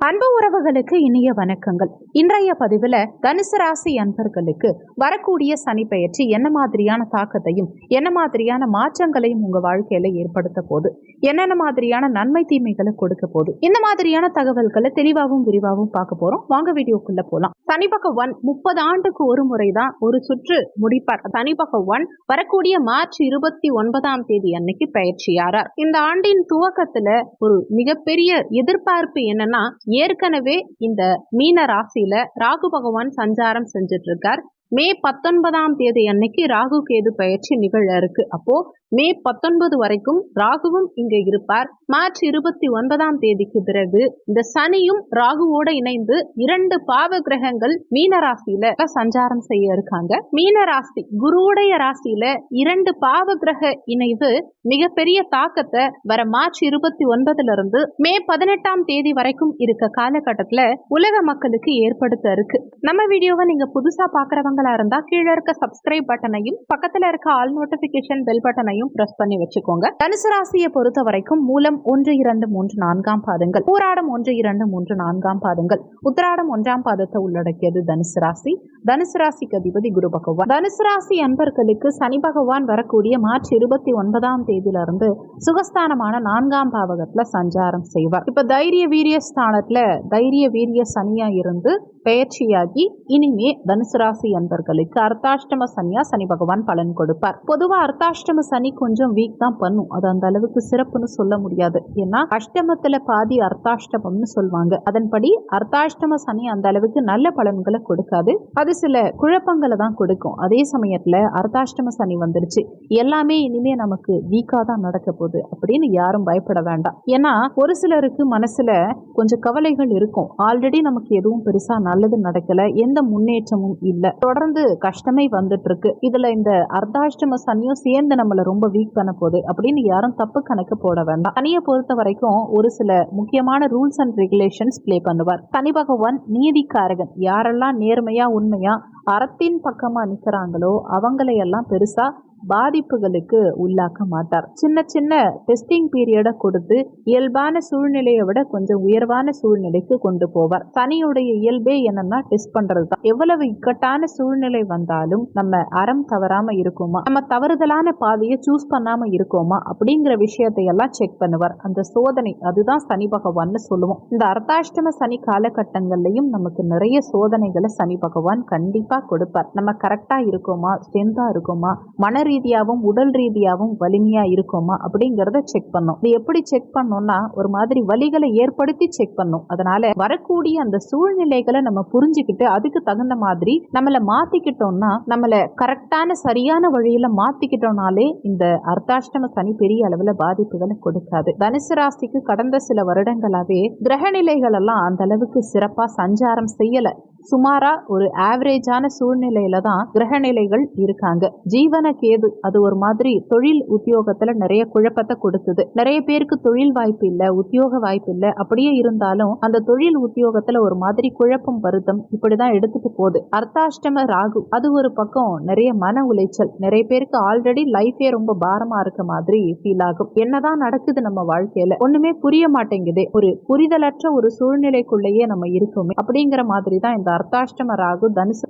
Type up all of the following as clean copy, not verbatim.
அன்பு உறவுகளுக்கு இனிய வணக்கங்கள். இன்றைய பதிவுல தனுசு ராசி அன்பர்களுக்கு வரக்கூடிய சனி பெயர்ச்சி என்ன மாதிரியான தாக்கத்தையும் என்ன மாதிரியான மாற்றங்களையும் உங்க வாழ்க்கையில ஏற்படுத்த போது, என்னென்ன மாதிரியான நன்மை தீமைகளை கொடுக்க போது, இந்த மாதிரியான தகவல்களை தெளிவாகவும் விரிவாகவும் பார்க்க போறோம். வாங்க வீடியோக்குள்ள போலாம். சனி பகவான் 30 ஆண்டுக்கு ஒரு முறைதான் ஒரு சுற்று முடிப்பார். சனி பகவான் வரக்கூடிய மார்ச் 29ஆம் தேதி அன்னைக்கு பயிற்சியாரார். இந்த ஆண்டின் துவக்கத்துல ஒரு மிகப்பெரிய எதிர்பார்ப்பு என்னன்னா, ஏற்கனவே இந்த மீன ராசியில ராகு பகவான் சஞ்சாரம் செஞ்சுட்டு இருக்கார். மே 19ஆம் தேதி அன்னைக்கு ராகு கேது பயிற்சி நிகழ இருக்கு. அப்போ மே 19 வரைக்கும் ராகுவும் இங்க இருப்பார். மார்ச் 29ஆம் தேதிக்கு பிறகு இந்த சனியும் ராகுவோட இணைந்து 2 பாவ கிரகங்கள் மீன ராசியில சஞ்சாரம் செய்ய இருக்காங்க. மீன ராசி குருவுடைய ராசியில 2 பாவ கிரக இணைவு மிகப்பெரிய தாக்கத்தை வர மார்ச் 29 இருந்து மே 18ஆம் தேதி வரைக்கும் இருக்க காலகட்டத்துல உலக மக்களுக்கு ஏற்படுத்த இருக்கு. நம்ம வீடியோவை நீங்க புதுசா பாக்குறவங்களா இருந்தா கீழே இருக்க சப்ஸ்கிரைப் பட்டனையும் பக்கத்துல இருக்க ஆல் நோட்டிபிகேஷன் பெல் பட்டனையும் பிரஸ் பண்ணி வச்சுக்கோங்க. தனுசு ராசியை பொறுத்த வரைக்கும் மூலம் 1, 2, 3, 4ஆம் பாதங்கள், பூராடம் 1, 2, 3, 4ஆம் பாதங்கள், உத்திராடம் 1ஆம் பாதத்தை உள்ளடக்கியது தனுசு ராசி. தனுசு ராசிக்கு அதிபதி குரு பகவான். தனுசு ராசி அன்பர்களுக்கு சனி பகவான் வரக்கூடிய மார்ச் 29ஆம் தேதியிலிருந்து சுகஸ்தானமான 4ஆம் பாவகத்துல சஞ்சாரம் செய்வார். இப்ப தைரிய வீரிய ஸ்தானத்துல தைரிய வீரிய சனியா இருந்து பெயர்ச்சியாகி இனிமே தனுசு ராசி அன்பர்களுக்கு அர்த்தாஷ்டம சனியா சனி பகவான் பலன் கொடுப்பார். பொதுவா அர்த்தாஷ்டம சனி கொஞ்சம் வீக் தான் பண்ணும். அது அந்த அளவுக்கு சிறப்புன்னு சொல்ல முடியாது. ஏன்னா அஷ்டமத்துல பாதி அர்த்தாஷ்டமம்னு சொல்லுவாங்க. அதன்படி அர்த்தாஷ்டம சனி அந்த அளவுக்கு நல்ல பலன்களை கொடுக்காது. அது சில குழப்பங்களை தான் கொடுக்கும். அதே சமயத்துல அர்த்தாஷ்டம சனி வந்துருச்சு, எல்லாமே இனிமே நமக்கு வீக்கா தான் நடக்க போகுது அப்படின்னு யாரும் பயப்பட வேண்டாம். ஏன்னா ஒரு சிலருக்கு மனசுல கொஞ்சம் கவலைகள் இருக்கும். ஆல்ரெடி நமக்கு எதுவும் பெருசா நல்லது நடக்கல, எந்த முன்னேற்றமும் இல்ல, தொடர்ந்து கஷ்டமே வந்துட்டு இருக்கு, இதுல இந்த அர்த்தாஷ்டம சனியும் சேர்ந்து நம்மள ரொம்ப வீக் பண்ண போகுது அப்படின்னு யாரும் தப்பு கணக்கு போட வேண்டாம். சனியை பொறுத்த வரைக்கும் ஒரு சில முக்கியமான ரூல்ஸ் அண்ட் ரெகுலேஷன்ஸ் பிளே பண்ணுவார். சனி பகவான் நீதிக்காரகன். யாரெல்லாம் நேர்மையா உண்மையா அறத்தின் பக்கமா நிக்கிறாங்களோ அவங்களையெல்லாம் பெருசா பாதிப்புகளுக்கு உள்ளாக்க மாட்டார். சின்ன சின்ன டெஸ்டிங் பீரியடை கொடுத்து இயல்பான சூழ்நிலையை விட கொஞ்சம் உயர்வான சூழ்நிலைக்கு கொண்டு போவார். சனியுடைய இயல்பே என்னன்னா டெஸ்ட் பண்றது தான். எவ்வளவு இக்கட்டான சூழ்நிலை வந்தாலும் நம்ம அறம் தவறாம இருக்கோமா, நம்ம தவறுதலான பாதையை சூஸ் பண்ணாம இருக்கோமா அப்படிங்கிற விஷயத்தை எல்லாம் செக் பண்ணுவார். அந்த சோதனை அதுதான் சனி பகவான்னு சொல்லுவோம். இந்த அர்த்தாஷ்டம சனி காலகட்டங்கள்லயும் நமக்கு நிறைய சோதனைகளை சனி பகவான் கண்டிப்பா கொடுப்பார். நம்ம கரெக்டா இருக்கோமா, ஸ்ட்ரென்த்தா இருக்கோமா, மன ரீதியாவும் உடல் ரீதியாவும் வலிமையா இருக்குமா அப்படிங்கறத செக் பண்ணும். இது எப்படி செக் பண்ணோம்னா ஒரு மாதிரி வலிகளை ஏற்படுத்தி செக் பண்ணும். அதனால வரக்கூடிய அந்த சூழ்நிலைகளை நம்ம புரிஞ்சுக்கிட்டு அதுக்கு தகுந்த மாதிரி நம்மள மாத்திக்கிட்டோம்னா, நம்மள கரெக்டான சரியான வழியில மாத்திக்கிட்டோம்னாலே இந்த அர்த்தாஷ்டம சனி பெரிய அளவுல பாதிப்புகளை கொடுக்காது. தனுசு ராசிக்கு கடந்த சில வருடங்களாவே கிரக நிலைகள் எல்லாம் அந்த அளவுக்கு சிறப்பா சஞ்சாரம் செய்யல. சுமாரா ஒரு ஆவரேஜான சூழ்நிலையில தான் கிரக நிலைகள் இருக்காங்க. ஜீவன கேது அது ஒரு மாதிரி தொழில் உத்தியோகத்துல நிறைய குழப்பத்தை கொடுத்தது. நிறைய பேருக்கு தொழில் வாய்ப்பு இல்ல, உத்தியோக வாய்ப்பு இல்ல, அப்படியே இருந்தாலும் அந்த தொழில் உத்தியோகத்துல ஒரு மாதிரி குழப்பம் வருத்தம் இப்படிதான் எடுத்துட்டு போகுது. அர்த்தாஷ்டம ராகு அது ஒரு பக்கம் நிறைய மன உளைச்சல். நிறைய பேருக்கு ஆல்ரெடி லைஃபே ரொம்ப பாரமா இருக்க மாதிரி ஃபீல் ஆகும். என்னதான் நடக்குது நம்ம வாழ்க்கையில ஒண்ணுமே புரிய மாட்டேங்குது, ஒரு புரிதலற்ற ஒரு சூழ்நிலைக்குள்ளேயே நம்ம இருக்கோமே அப்படிங்கிற மாதிரி தான் இந்த அர்த்தாஷ்டம ராகு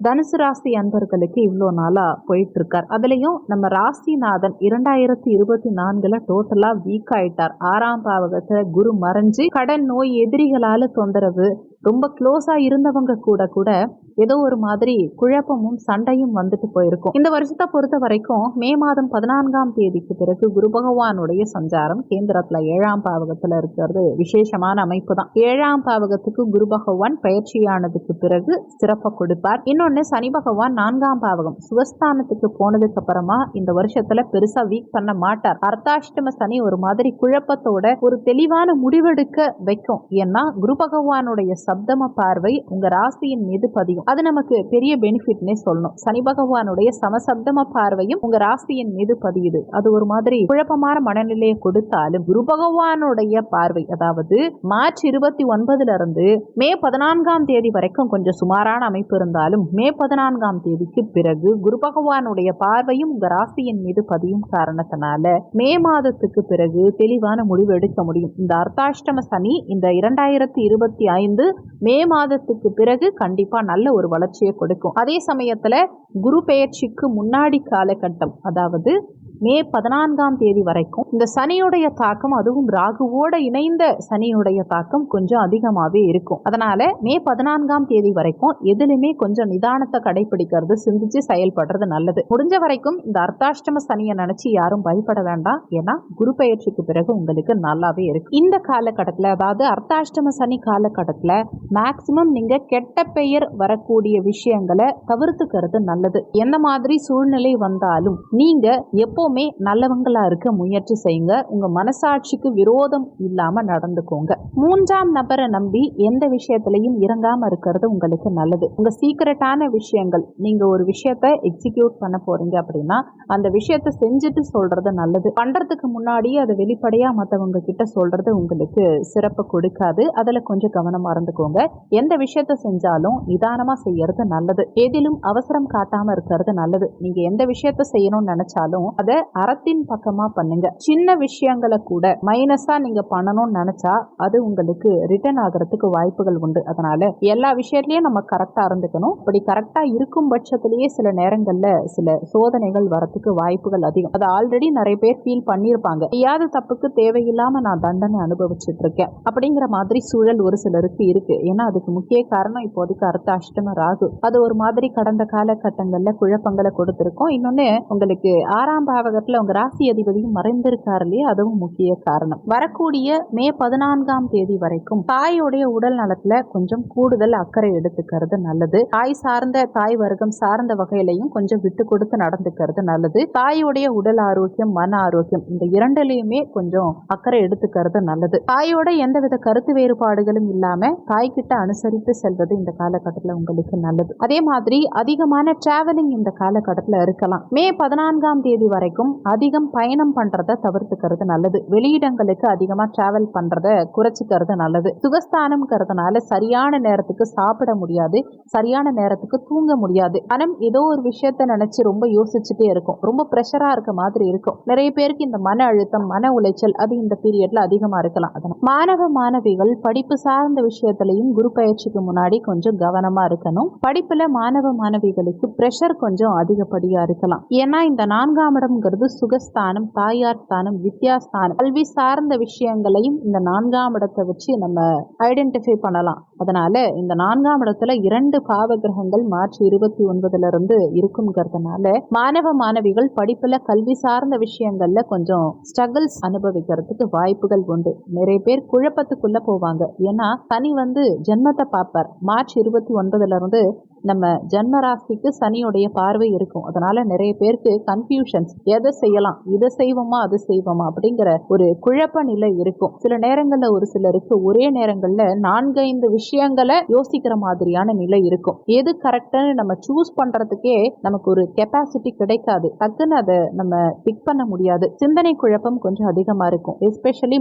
தனுசு ராசி அன்பர்களுக்கு இவ்வளவு நாளா போயிட்டு இருக்கார். அதுலயும் நம்ம ராசிநாதன் 2024 டோட்டலா வீக் ஆயிட்டார். 6ஆம் பாவகத்தை குரு மறைஞ்சு கடன் நோய் எதிரிகளால தொந்தரவு, ரொம்ப க்ளோஸா இருந்தவங்க கூட ஏதோ ஒரு மாதிரி குழப்பமும் சண்டையும் வந்துட்டு போயிருக்கும். இந்த வருஷத்தை பொறுத்த வரைக்கும் மே மாதம் 14ஆம் தேதிக்கு பிறகு குரு பகவானுடைய சஞ்சாரம் கேந்திரத்துல 7ஆம் பாவகத்துல இருக்கிறது விசேஷமான அமைப்பு தான். 7ஆம் பாவகத்துக்கு குரு பகவான் பயிற்சியானதுக்கு பிறகு சிறப்பை கொடுப்பார். இன்னொன்னு சனி பகவான் 4ஆம் பாவகம் சுகஸ்தானத்துக்கு போனதுக்கு அப்புறமா இந்த வருஷத்துல பெருசா வீக் பண்ண மாட்டார். அர்த்தாஷ்டம சனி ஒரு மாதிரி குழப்பத்தோட ஒரு தெளிவான முடிவெடுக்க வைக்கும். ஏன்னா குரு பகவானுடைய சப்தம பார்வை உங்க ராசியின் மீது பதியும். இருக்கும். அது நமக்கு பெரிய பெனிஃபிட்னே சொல்லணும். சனி பகவானுடைய சமசப்தம பார்வையும் உங்க ராசியின் மீது பதியுது. அது ஒரு மாதிரி குழப்பமான மனநிலையை கொடுத்தாலும் குரு பகவானுடைய பார்வை, அதாவது மார்ச் 29 இருந்து மே 14ஆம் தேதி வரைக்கும் கொஞ்சம் சுமாரான அமைப்பு இருந்தாலும் மே 14ஆம் தேதிக்கு பிறகு குரு பகவானுடைய பார்வையும் உங்க ராசியின் மீது பதியும் காரணத்தினால மே மாதத்துக்கு பிறகு தெளிவான முடிவு எடுக்க முடியும். இந்த அர்த்தாஷ்டம சனி இந்த 2025 மே மாதத்துக்கு பிறகு கண்டிப்பா நல்ல ஒரு வளர்ச்சியை கொடுக்கும். அதே சமயத்துல குரு பெயர்ச்சிக்கு முன்னாடி காலகட்டம், அதாவது மே 14ஆம் தேதி வரைக்கும் இந்த சனியுடைய தாக்கம், அதுவும் ராகுவோட இணைந்த சனியுடைய தாக்கம் கொஞ்சம் அதிகமாகவே இருக்கும். அதனால மே 14ஆம் தேதி வரைக்கும் எதுலையுமே கொஞ்சம் நிதானத்தை கடைபிடிக்கிறது, சிந்திச்சு செயல்படுறது நல்லது. முடிஞ்ச வரைக்கும் இந்த அர்த்தாஷ்டம சனியை நினைச்சு யாரும் பயப்பட வேண்டாம். ஏன்னா குரு பெயர்ச்சிக்கு பிறகு உங்களுக்கு நல்லாவே இருக்கு. இந்த காலகட்டத்தில், அதாவது அர்த்தாஷ்டம சனி காலகட்டத்தில் மேக்சிமம் நீங்க கெட்ட பெயர் வரக்கூடிய விஷயங்களை தவிர்த்துக்கிறது நல்லது. என்ன மாதிரி சூழ்நிலை வந்தாலும் நீங்க எப்பவுமே நல்லவங்களா இருக்க முயற்சி செய்யுங்க. உங்க மனசாட்சிக்கு விரோதம் இல்லாம நடந்துக்கோங்க. மூன்றாம் நபரை நம்பி எந்த விஷயத்திலையும் இறங்காம இருக்கிறது உங்களுக்கு நல்லது. உங்க சீக்கிரட்டான விஷயங்கள், நீங்க ஒரு விஷயத்த எக்ஸிக்யூட் பண்ண போறீங்க அப்படின்னா அந்த விஷயத்த செஞ்சுட்டு சொல்றது நல்லது. பண்றதுக்கு முன்னாடியே அதை வெளிப்படையா மற்றவங்க கிட்ட சொல்றது உங்களுக்கு சிறப்பு கொடுக்காது. அதுல கொஞ்சம் கவனமா இருந்துக்கோங்க. எந்த விஷயத்த செஞ்சாலும் நிதானமா செய்யறது நல்லது. எதிலும் அவசரம் காட்டாம இருக்கிறது நல்லது. நீங்க எந்த விஷயத்த செய்யணும்னு நினைச்சாலும் அதை அறத்தின் பக்கமா பண்ணுங்க. சின்ன விஷயங்களை கூட மைனஸா நீங்க பண்ணணும்னு நினைச்சா அது உங்களுக்கு ரிட்டர்ன் ஆகிறதுக்கு வாய்ப்புகள் உண்டு. அதனால எல்லா விஷயத்திலயும் நம்ம கரெக்டா இருந்துக்கணும். அப்படி கரெக்டா இருக்கும் பட்சத்திலேயே சில நேரங்கள்ல சில சோதனைகள் வரத்துக்கு வாய்ப்புகள் அதிகம். அது ஆல்ரெடி நிறைய பேர் ஃபீல் பண்ணியிருப்பாங்க. செய்யாத தப்புக்கு தேவையில்லாம நான் தண்டனை அனுபவிச்சுட்டு இருக்கேன் அப்படிங்கிற மாதிரி சூழல் ஒரு சிலருக்கு இருக்கு. ஏன்னா அதுக்கு முக்கிய காரணம் இப்போதைக்கு அர்த்தாஷ்டம ராகு. அது ஒரு மாதிரி கடந்த காலகட்டங்கள்ல குழப்பங்களை கொடுத்திருக்கோம். இன்னொன்னு, உங்களுக்கு 6ஆம் பாவகத்துல உங்க ராசி அதிபதியும் மறைந்திருக்காரு இல்லையா, அதுவும் முக்கிய காரணம். வரக்கூடிய மே 14ஆம் தேதி வரைக்கும் தாயோடைய உடல் நலத்துல கொஞ்சம் கூடுதல் அக்கறை எடுத்துக்கிறது நல்லது. தாய் வர்க்கம் சார்ந்த வகையிலையும் கொஞ்சம் விட்டு கொடுத்து நடந்துக்கிறது நல்லது. தாயோடைய உடல் ஆரோக்கியம், மன ஆரோக்கியம், இந்த இரண்டிலையுமே கொஞ்சம் அக்கறை எடுத்துக்கிறது நல்லது. தாயோட எந்தவித கருத்து வேறுபாடுகளும் இல்லாம தாய்கிட்ட அனுசரித்து செல்வது இந்த காலகட்டத்தில் உங்களுக்கு நல்லது. அதே மாதிரி அதிகமான டிராவலிங் இந்த காலகட்டத்தில் இருக்கலாம். மே 14ஆம் தேதி வரைக்கும் அதிகம் பயணம் பண்றதை தவிர்த்துக்கிறது நல்லது. வெளியிடங்களுக்கு அதிகமா டிராவல் பண்றதை குறைச்சிக்கிறது நல்லது. சுகஸ்தானம்ங்கிறதுனால சரியான நேரத்துக்கு சாப்பிட முடியாது, சரியான நேரத்துக்கு தூங்க முடியாது. மனம் ஏதோ ஒரு விஷயத்த நினைச்சு ரொம்ப யோசிச்சுட்டே இருக்கும், ரொம்ப ப்ரெஷரா இருக்க மாதிரி இருக்கும். நிறைய பேருக்கு இந்த மன அழுத்தம், மன உளைச்சல் அது இந்த பீரியட்ல அதிகமா இருக்கலாம். அதனால மாணவிகள் படிப்பு சார்ந்த விஷயத்திலையும் குரு பயிற்சிக்கு முன்னாடி கொஞ்சம் கவனமா இருக்கணும். படிப்புல மாணவிகளுக்கு பிரஷர் கொஞ்சம் அதிகப்படியா இருக்கலாம். ஏன்னா இந்த 4ஆம் இடம்ங்கிறது சுகஸ்தானம், தாயார் ஸ்தானம், வித்யாஸ்தானம், கல்வி சார்ந்த விஷயங்களையும் இந்த 4ஆம் இடத்தை வச்சு நம்ம ஐடென்டிஃபை பண்ணலாம். அதனால இந்த 4ஆம் இடத்துல 2 பாவ கிரகங்கள் மார்ச் 29 இருந்து இருக்குங்கிறதுனால மாணவிகள் படிப்புல கல்வி சார்ந்த விஷயங்கள்ல கொஞ்சம் ஸ்ட்ரகிள்ஸ் அனுபவிக்கிறதுக்கு வாய்ப்புகள் உண்டு. நிறைய பேர் குழப்பத்துக்குள்ள போவாங்க. ஏன்னா சனி ஜென்மத்தை பார்ப்பார். மார்ச் 29 இருந்து நம்ம ஜென்ம ராசிக்கு சனியுடைய பார்வை இருக்கும். அதனால நிறைய பேருக்கு கன்ஃபியூஷன்ஸ், எதை செய்யலாம், இதை செய்வோமா அது செய்வோமா அப்படிங்கிற ஒரு குழப்ப நிலை இருக்கும். சில நேரங்கள்ல ஒரு சிலருக்கு ஒரே நேரங்கள்ல 4-5 விஷயங்களை யோசிக்கிற மாதிரியான நிலை இருக்கும். எது கரெக்டான நம்ம சூஸ் பண்றதுக்கே நமக்கு ஒரு கெப்பாசிட்டி கிடைக்காது. டக்குன்னு அதை நம்ம பிக் பண்ண முடியாது. சிந்தனை குழப்பம் கொஞ்சம் அதிகமா இருக்கும். எஸ்பெஷலி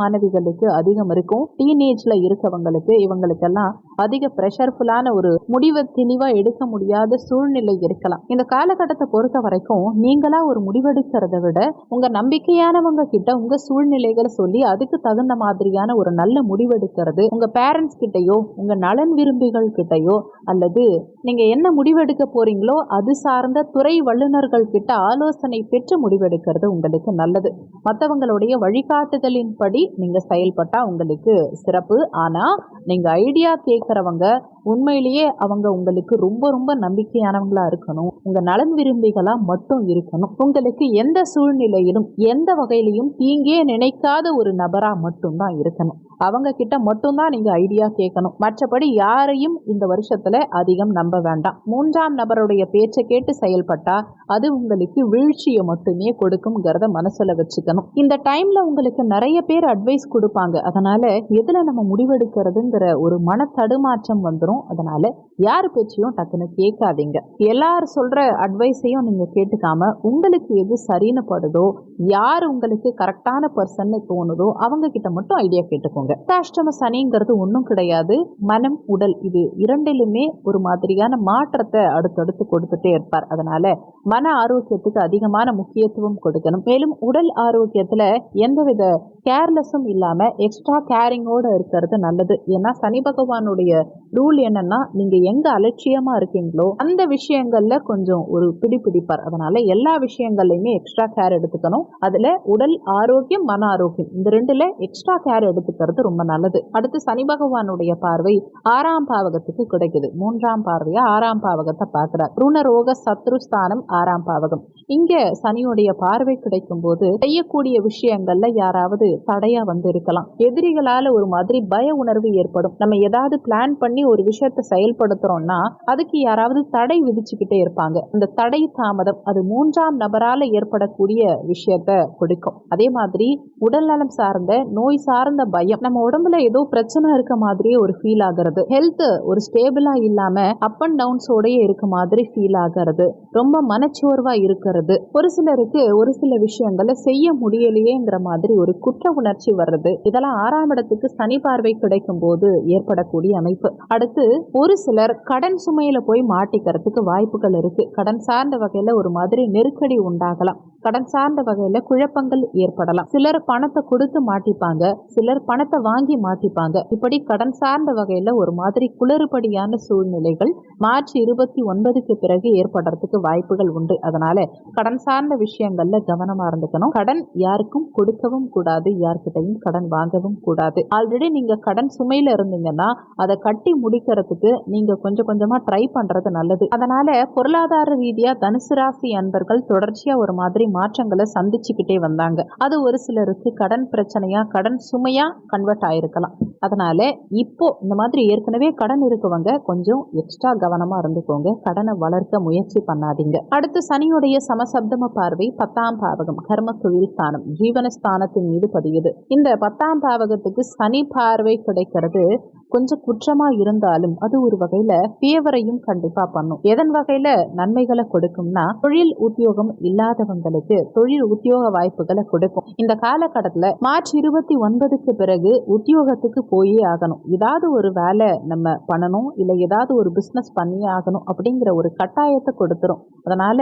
மாணவிகளுக்கு அதிகம் இருக்கும். டீனேஜ்ல இருக்கவங்களுக்கு, இவங்களுக்கெல்லாம் அதிக பிரஷர்ஃபுல்லான ஒரு முடிவை தெளிவா எடுக்க முடியாத சூழ்நிலை இருக்கலாம். இந்த காலகட்டத்தை பொறுத்த வரைக்கும் நீங்களா ஒரு முடிவெடுக்கிறத விட உங்க நம்பிக்கையானவங்க கிட்ட உங்க சூழ்நிலைகளை சொல்லி அதுக்கு தகுந்த மாதிரியான ஒரு நல்ல முடிவெடுக்கிறது, உங்க பேரண்ட்ஸ் கிட்டயோ உங்க நலன் விரும்பிகள் கிட்டயோ அல்லது நீங்க என்ன முடிவெடுக்க போறீங்களோ அது சார்ந்த துறை வல்லுநர்கள் கிட்ட ஆலோசனை பெற்று முடிவெடுக்கிறது உங்களுக்கு நல்லது. மற்றவங்களுடைய வழிகாட்டுதலின்படி நீங்க செயல்பட்டா உங்களுக்கு சிறப்பு. ஆனா நீங்க ஐடியா கேட்கறவங்க உண்மையிலேயே அவங்க உங்களுக்கு ரொம்ப ரொம்ப நம்பிக்கையானவங்களா இருக்கணும். உங்க நலன் விரும்பிகளா மட்டும் இருக்கணும். உங்களுக்கு எந்த சூழ்நிலையிலும் எந்த வகையிலையும் தீங்கே நினைக்காத ஒரு நபரா மட்டும்தான் இருக்கணும். அவங்க கிட்ட மட்டும்தான் நீங்க ஐடியா கேட்கணும். மற்றபடி யாரையும் இந்த வருஷத்துல அதிகம் நம்ப வேண்டாம். 3ஆம் நபருடைய பேச்சை கேட்டு செயல்பட்டா அது உங்களுக்கு வீழ்ச்சியை மட்டுமே கொடுக்கும்ங்கிறத மனசுல வச்சுக்கணும். இந்த டைம்ல உங்களுக்கு நிறைய பேர் அட்வைஸ் கொடுப்பாங்க. அதனால எதுல நம்ம முடிவெடுக்கிறதுங்கிற ஒரு மன தடுமாற்றம் வந்துடும். அதனால யார் பேச்சையும் டக்குன்னு கேட்காதீங்க. எல்லாரும் சொல்ற அட்வைஸையும் நீங்க கேட்டுக்காம உங்களுக்கு எது சரின்னு படுதோ, யார் உங்களுக்கு கரெக்டான பர்சன் தோணுதோ அவங்க கிட்ட மட்டும் ஐடியா கேட்டுக்கோங்க. அஷ்டம சனிங்கிறது ஒன்றும் கிடையாது. மனம் உடல் இது இரண்டிலுமே ஒரு மாதிரியான மாற்றத்தை அடுத்தடுத்து கொடுத்துட்டே இருப்பார். அதனால மன ஆரோக்கியத்துக்கு அதிகமான முக்கியத்துவம் கொடுக்கணும். மேலும் உடல் ஆரோக்கியத்துல எந்தவித கேர்லெஸ்ஸும் இல்லாம எக்ஸ்ட்ரா கேரிங்கோட இருக்கிறது நல்லது. ஏன்னா சனி பகவானுடைய ரூல் என்னன்னா, நீங்க எங்க அலட்சியமா இருக்கீங்களோ அந்த விஷயங்கள்ல கொஞ்சம் ஒரு பிடிப்பார். அதனால எல்லா விஷயங்கள்லயுமே எக்ஸ்ட்ரா கேர் எடுத்துக்கணும். அதுல உடல் ஆரோக்கியம், மன ஆரோக்கியம் இந்த ரெண்டுல எக்ஸ்ட்ரா கேர் எடுத்துக்கிறது ரொம்ப நல்லது. அடுத்து சனி பகவானுடைய பார்வை 6ஆம் பாவகத்துக்கு கிடைக்குது. 3ஆம் பார்வையா 6ஆம் பாவகத்தை பார்க்கிறார். ருணரோக சத்ருஸ்தானம் 6ஆம் பாவகம். இங்க சனியுடைய பார்வை கிடைக்கும் போது செய்யக்கூடிய விஷயங்கள்ல யாராவது தடையா வந்து இருக்கலாம். எதிரிகளால ஒரு மாதிரி பய உணர்வு ஏற்படும். நம்ம ஏதாவது பிளான் பண்ணி ஒரு விஷயத்தை செயல்படுத்துறோம்னா அதுக்கு யாராவது தடை விதிச்சுக்கிட்டே இருப்பாங்க. அந்த தடை தாமதம் அது 3ஆம் நபரால ஏற்படக்கூடிய விஷயத்தை கொடுக்கும். அதே மாதிரி உடல் நலம் சார்ந்த நோய் சார்ந்த பயம், நம்ம உடம்புல ஏதோ பிரச்சனை இருக்க மாதிரியே ஒரு ஃபீல் ஆகிறது. ஹெல்த் ஒரு ஸ்டேபிளா இல்லாம அப் அண்ட் டவுன்ஸோடய இருக்க மாதிரி ஃபீல் ஆகிறது. ரொம்ப மனச்சோர்வா இருக்கிறது. ஒரு சிலருக்கு ஒரு சில விஷயங்களை செய்ய முடியலையேங்கிற மாதிரி ஒரு குற்ற உணர்ச்சி வர்றது. இதெல்லாம் 6ஆம் இடத்துக்கு சனி பார்வை கிடைக்கும் போது ஏற்படக்கூடிய அமைப்பு. அடுத்து ஒரு சிலர் கடன் சுமையில போய் மாட்டிக்கிறதுக்கு வாய்ப்புகள் இருக்கு. கடன் சார்ந்த வகையில ஒரு மாதிரி நெருக்கடி உண்டாகலாம். கடன் சார்ந்த வகையில குழப்பங்கள் ஏற்படலாம். சிலர் பணத்தை கொடுத்து மாட்டிப்பாங்க, சிலர் பணத்தை வாங்கி மாட்டிப்பாங்க. இப்படி கடன் சார்ந்த வகையில ஒரு மாதிரி குளறுபடியான சூழ்நிலைகள் மார்ச் 29க்கு பிறகு ஏற்படுறதுக்கு வாய்ப்புகள் உண்டு. அதனால கடன் சார்ந்த விஷயங்கள்ல கவனமா இருந்துக்கணும். கடன் யாருக்கும் கொடுக்கவும் கூடாது, யார்கிட்டையும் கடன் வாங்கவும் கூடாது. ஆல்ரெடி நீங்க கடன் சுமையில இருந்தீங்கன்னா அதை கட்டி முடிக்கிறதுக்கு நீங்க கொஞ்சம் கொஞ்சமா ட்ரை பண்றது நல்லது. அதனால பொருளாதார ரீதியா தனுசு ராசி அன்பர்கள் தொடர்ச்சியா ஒரு மாதிரி மாற்றங்களை சந்திச்சுக்கிட்டே வந்தாங்க. அது ஒரு சிலருக்கு கடன் பிரச்சனையா கடன் சுமையா கன்வெர்ட் ஆயிருக்கலாம். அதனால இப்போ இந்த மாதிரி ஏற்கனவே கடன் இருக்கவங்க கொஞ்சம் எக்ஸ்ட்ரா கவனமா இருந்துக்கோங்க. கடனை வளர்க்க முயற்சி பண்ணாதீங்க. அடுத்து சனியுடைய சமசப்தம பார்வை 10ஆம் பாவகம் கர்ம தொழில் ஸ்தானம் ஜீவனஸ்தானத்தின் மீது பதியுது. இந்த 10ஆம் பாவகத்துக்கு சனி பார்வை கிடைக்கிறது கொஞ்சம் குற்றமா இருந்தாலும் அது ஒரு வகையில பேவரையும் கண்டிப்பா பண்ணும். எதன் வகையில நன்மைகளை கொடுக்கும்னா, தொழில் உத்தியோகம் இல்லாதவங்களுக்கு தொழில் உத்தியோக வாய்ப்புகளை கொடுக்கும். இந்த காலகட்டத்துல மார்ச் 29க்கு பிறகு உத்தியோகத்துக்கு போயே ஆகணும். ஏதாவது ஒரு வேலை நம்ம பண்ணணும், இல்ல ஏதாவது ஒரு பிசினஸ் பண்ணியே ஆகணும் அப்படிங்கிற ஒரு கட்டாயத்தை கொடுத்துரும். அதனால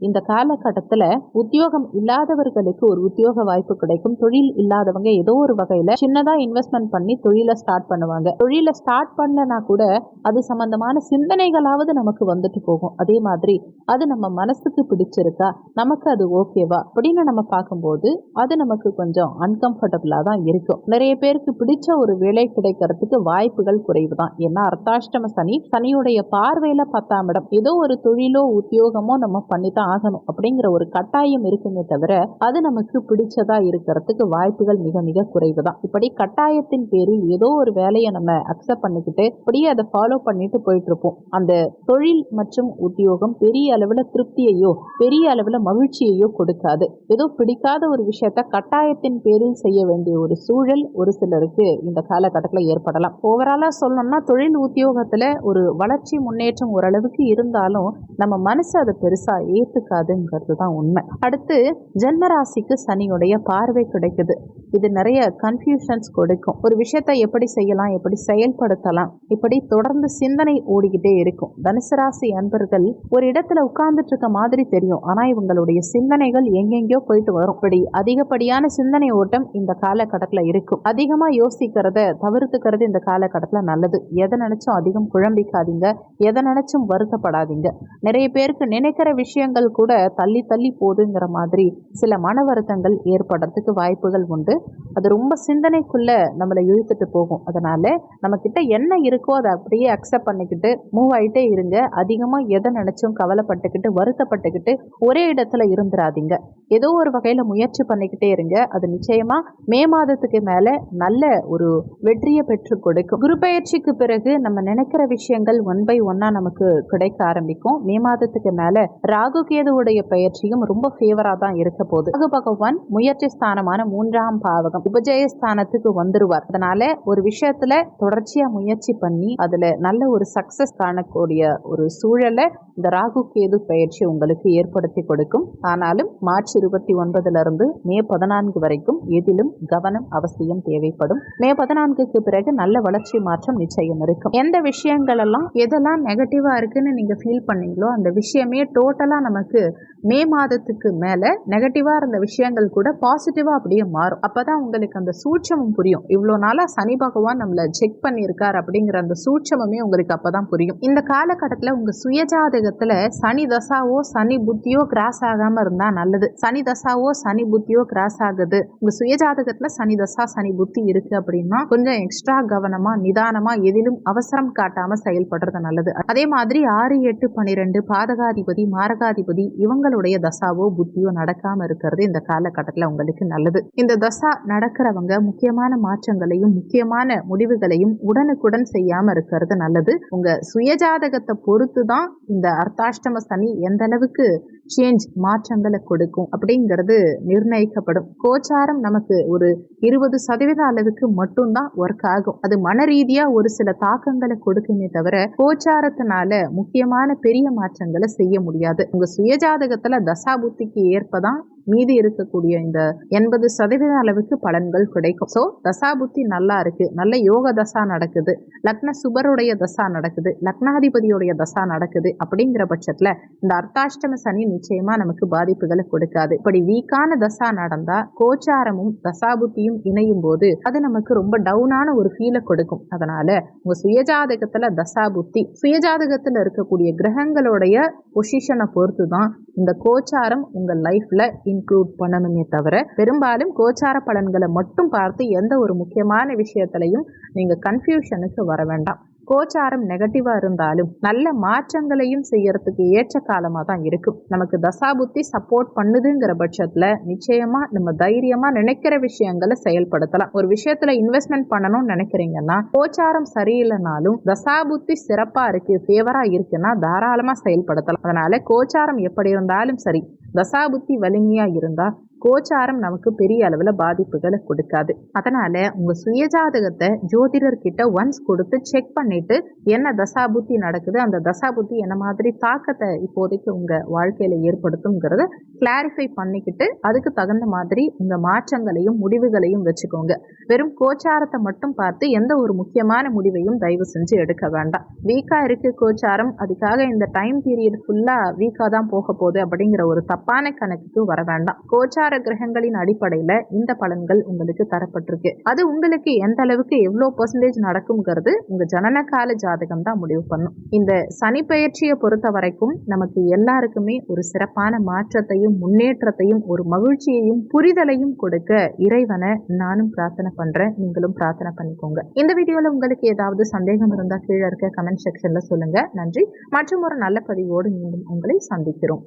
இந்த காலகட்டத்துல உத்தியோகம் இல்லாதவர்களுக்கு ஒரு உத்தியோக வாய்ப்பு கிடைக்கும். தொழில் இல்லாதவங்க ஏதோ ஒரு வகையில சின்னதா இன்வெஸ்ட்மெண்ட் பண்ணி தொழிலை ஸ்டார்ட் பண்ணுவாங்க. தொழிலை ஸ்டார்ட் பண்ணலனா கூட அது சம்பந்தமான சிந்தனைகளாவது நமக்கு வந்துட்டு போகும். அதே மாதிரி அது நம்ம மனசுக்கு பிடிச்சிருக்கா, நமக்கு அது ஓகேவா அப்படின்னு நம்ம பார்க்கும்போது அது நமக்கு கொஞ்சம் அன்கம்ஃபர்டபுளா தான் இருக்கும். நிறைய பேருக்கு பிடிச்ச ஒரு வேலை கிடைக்கிறதுக்கு வாய்ப்புகள் குறைவு தான். ஏன்னா அர்த்தாஷ்டம சனி, சனியுடைய பார்வையில 10ஆம் இடம். ஏதோ ஒரு தொழிலோ உத்தியோகமோ நம்ம பண்ணித்தான் ஆகணும் அப்படிங்கிற ஒரு கட்டாயம் இருக்குமே தவிர அது நமக்கு பிடிச்சதா இருக்கிறதுக்கு வாய்ப்புகள் மிக மிக குறைவு தான். இப்படி கட்டாயத்தின் பேரில் ஏதோ ஒரு வேலையை நம்ம அக்செப்ட் பண்ணிக்கிட்டு அப்படியே அதை ஃபாலோ பண்ணிட்டு போயிட்டு இருப்போம். அந்த தொழில் மற்றும் உத்தியோகம் பெரிய அளவுல திருப்தியையோ பெரிய அளவுல மகிழ்ச்சியையோ கொடுக்காது. ஏதோ பிடிக்காத ஒரு விஷயத்த கட்டாயத்தின் பேரில் செய்ய வேண்டிய ஒரு சூழல் ஒரு சிலருக்கு இந்த காலகட்டத்தில் ஏற்படலாம். ஓவராலா சொல்லணும்னா தொழில் உத்தியோகத்துல ஒரு வளர்ச்சி முன்னேற்றம் ஓரளவுக்கு இருந்தாலும் நம்ம மனசு அதை பெருசா ஏத்துக்காதுங்கிறது தான் உண்மை. அடுத்து ஜென்ம ராசிக்கு சனியுடைய பார்வை கிடைக்குது. இது நிறைய கன்ஃபியூஷன்ஸ் கொடுக்கும். ஒரு விஷயத்தை எப்படி செய்யலாம், எப்படி செயல்படுத்தலாம், இப்படி தொடர்ந்து சிந்தனை ஓடிக்கிட்டே இருக்கும். தனுசு ராசி அன்பர்கள் ஒரு இடத்துல உட்கார்ந்துட்டு இருக்க மாதிரி தெரியும், ஆனா இவங்களுடைய சிந்தனைகள் எங்கெங்கயோ போயிட்டு வரும். இப்படி அதிகப்படியான சிந்தனை ஓட்டம் இந்த காலகட்டத்துல இருக்கும். அதிகமா யோசிக்கிறத தவிர்த்துக்கிறது இந்த காலகட்டத்துல நல்லது. எதை நினைச்சும் அதிகம் குழம்பிக்காதீங்க, எதை நினைச்சும் வருத்தப்படாதீங்க. நிறைய பேருக்கு நினைக்கிற விஷயங்கள் கூட தள்ளி தள்ளி போதுங்கிற மாதிரி சில மன வருத்தங்கள் ஏற்படுறதுக்கு வாய்ப்புகள் உண்டு. அது ரொம்ப சிந்தனைக்குள்ள நம்மளை இழுத்துட்டு போகும். அதனால நம்ம கிட்ட என்ன இருக்கோ அதை அப்படியே அக்செப்ட் பண்ணிக்கிட்டு மூவ் ஆகிட்டே இருங்க. அதிகமாக எதை நினைச்சும் கவலைப்பட்டுக்கிட்டு வருத்தப்பட்டுக்கிட்டு ஒரே இடத்துல இருந்துடாதீங்க. ஏதோ ஒரு வகையில் முயற்சி பண்ணிக்கிட்டே இருங்க. அது நிச்சயமா மே மாதத்துக்கு மேலே நல்ல ஒரு வெற்றியை பெற்று கொடுக்கும். குரு பயிற்சிக்கு பிறகு நம்ம நினைக்கிற விஷயங்கள் ஒன் பை ஒன்னா நமக்கு கிடைக்க ஆரம்பிக்கும். மே மாதத்துக்கு மேலே ராகு கேதுவுடைய பயிற்சியும் ரொம்ப ஃபேவரா தான் இருக்க போகுது. ராகு பகவான் முயற்சி ஸ்தானமான 3ஆம் பாவகம் உபஜயஸ்தானத்துக்கு வந்துருவார். அதனால ஒரு விஷயத்துல தொடர்ச்சியா முயற்சி பண்ணி அதுல நல்ல ஒரு சக்சஸ் காணக்கூடிய ஒரு சூழலை இந்த ராகு கேது பயிற்சி உங்களுக்கு ஏற்படுத்தி கொடுக்கும். ஆனாலும் மார்ச் 29 இருந்து மே 14 வரைக்கும் எதிலும் கவனம் அவசியம் தேவைப்படும். மே 14க்கு பிறகு நல்ல வளர்ச்சி மாற்றம் நிச்சயம் இருக்கும். எந்த விஷயங்கள் எல்லாம் எதெல்லாம் நெகட்டிவா இருக்குன்னு நீங்க ஃபீல் பண்ணீங்களோ அந்த விஷயமே டோட்டலா நமக்கு மே மாதத்துக்கு மேல நெகட்டிவா இருந்த விஷயங்கள் கூட பாசிட்டிவா அப்படியே மாறும். அப்பதான் உங்களுக்கு அந்த சூட்சமும் புரியும். இவ்வளவு நாளா சனி பகவான் நம்மள செக் பண்ணியிருக்கார் அப்படிங்கிற அந்த சூட்சமே உங்களுக்கு அப்பதான் புரியும். இந்த காலகட்டத்துல உங்க சுயஜாதகத்துல சனி தசாவோ சனி புத்தியோ கிராஸ் ஆகாம இருந்தா நல்லது. சனி தசாவோ சனி புத்தியோ கிராஸ் ஆகுது, உங்க சுயஜாதகத்துல சனி தசா சனி புத்தி இருக்கு அப்படின்னா கொஞ்சம் எக்ஸ்ட்ரா கவனமா நிதானமா எதிலும் அவசரம் காட்டாம செயல்படுறது நல்லது. அதே மாதிரி 6, 8, 12 பாதகாதிபதி மாரகாதிபதி இவங்களுடைய தசாவோ புத்தியோ நடக்காம இருக்கிறது இந்த காலகட்டத்தில் உங்களுக்கு நல்லது. இந்த தசா நடக்கிறவங்க முக்கியமான மாற்றங்களையும் முக்கியமான முடிவுகளையும் உடனுக்குடன் செய்யாம இருக்கிறது நல்லது. உங்க சுயஜாதகத்தை பொறுத்து தான் இந்த அர்த்தாஷ்டம சனி எந்த அளவுக்கு சேஞ்ச் மாற்றங்களை கொடுக்கும் அப்படிங்கிறது நிர்ணயிக்கப்படும். கோச்சாரம் நமக்கு ஒரு 20% அளவுக்கு மட்டும்தான் ஒர்க் ஆகும். அது மன ரீதியா ஒரு சில தாக்கங்களை கொடுக்குமே தவிர கோச்சாரத்தினால முக்கியமான பெரிய மாற்றங்களை செய்ய முடியாது. உங்க சுயஜாதகத்துல தசாபுத்திக்கு ஏற்பதான் மீதி இருக்கக்கூடிய இந்த 80% அளவுக்கு பலன்கள் கிடைக்கும். ஸோ தசாபுத்தி நல்லா இருக்கு, நல்ல யோக தசா நடக்குது, லக்ன சுபருடைய தசா நடக்குது, லக்னாதிபதியுடைய தசா நடக்குது அப்படிங்கிற பட்சத்துல இந்த அர்த்தாஷ்டம சனி நிச்சயமா நமக்கு பாதிப்புகளை கொடுக்காது. இப்படி வீக்கான தசா நடந்தா கோச்சாரமும் தசாபுத்தியும் இணையும் போது அது நமக்கு ரொம்ப டவுனான ஒரு ஃபீலை கொடுக்கும். அதனால உங்க சுயஜாதகத்துல தசாபுத்தி சுயஜாதகத்துல இருக்கக்கூடிய கிரகங்களுடைய பொசிஷனை பொறுத்து தான் இந்த கோச்சாரம் உங்க லைஃப்ல இன்க்ளூட் பண்ணணுமே தவிர பெரும்பாலும் கோச்சார பலன்களை மட்டும் பார்த்து எந்த ஒரு முக்கியமான விஷயத்திலையும் நீங்க கன்ஃபியூஷனுக்கு வர வேண்டாம். கோச்சாரம் நெகட்டிவா இருந்தாலும் நல்ல மாற்றங்களையும் செய்யறதுக்கு ஏற்ற காலமா தான் இருக்கும். நமக்கு தசாபுத்தி சப்போர்ட் பண்ணுதுங்கிற பட்சத்துல நிச்சயமா நம்ம தைரியமா நினைக்கிற விஷயங்களை செயல்படுத்தலாம். ஒரு விஷயத்துல இன்வெஸ்ட்மெண்ட் பண்ணணும்னு நினைக்கிறீங்கன்னா கோச்சாரம் சரியில்லைனாலும் தசாபுத்தி சிறப்பா இருக்கு, ஃபேவரா இருக்குன்னா தாராளமா செயல்படுத்தலாம். அதனால கோச்சாரம் எப்படி இருந்தாலும் சரி, தசாபுத்தி வலிமையா இருந்தா கோச்சாரம் நமக்கு பெரிய அளவில் பாதிப்புகளை கொடுக்காது. அதனால உங்க சுயஜாதகத்தை ஜோதிடர்கிட்ட ஒன்ஸ் கொடுத்து செக் பண்ணிட்டு என்ன தசாபுத்தி நடக்குது, அந்த தசாபுத்தி என்ன மாதிரி தாக்கத்தை இப்போதைக்கு உங்க வாழ்க்கையில ஏற்படுத்தும்ங்கிறத கிளாரிஃபை பண்ணிக்கிட்டு அதுக்கு தகுந்த மாதிரி உங்க மாற்றங்களையும் முடிவுகளையும் வச்சுக்கோங்க. வெறும் கோச்சாரத்தை மட்டும் பார்த்து எந்த ஒரு முக்கியமான முடிவையும் தயவு செஞ்சு எடுக்க வேண்டாம். வீக்கா இருக்கு கோச்சாரம், அதுக்காக இந்த டைம் பீரியட் ஃபுல்லா வீக்கா தான் போக போகுது அப்படிங்கிற ஒரு தப்பான கணக்குக்கு வர வேண்டாம். கோச்சார கிரகங்களின் அடிப்படையில இந்த பலன்கள் உங்களுக்கு தரப்பட்டிருக்கு. அது உங்களுக்கு எந்த அளவுக்கு எவ்வளவு % நடக்கும்ங்கிறது உங்க ஜனன கால ஜாதகம் தான் முடிவு பண்ணும். இந்த சனி பெயர்ச்சியை பொறுத்த வரைக்கும் நமக்கு எல்லாருக்குமே ஒரு சிறப்பான மாற்றத்தையும் முன்னேற்றத்தையும் ஒரு மகிழ்ச்சியையும் புரிதலையும் கொடுக்க இறைவனை நானும் பிரார்த்தனை பண்றேன். நீங்களும் பிரார்த்தனை பண்ணிக்கோங்க. இந்த வீடியோல உங்களுக்கு ஏதாவது சந்தேகம் இருந்தா கீழே இருக்க கமெண்ட் செக்ஷன்ல சொல்லுங்க. நன்றி. மற்றும் ஒரு நல்ல பதிவோடு மீண்டும் உங்களை சந்திக்கிறோம்.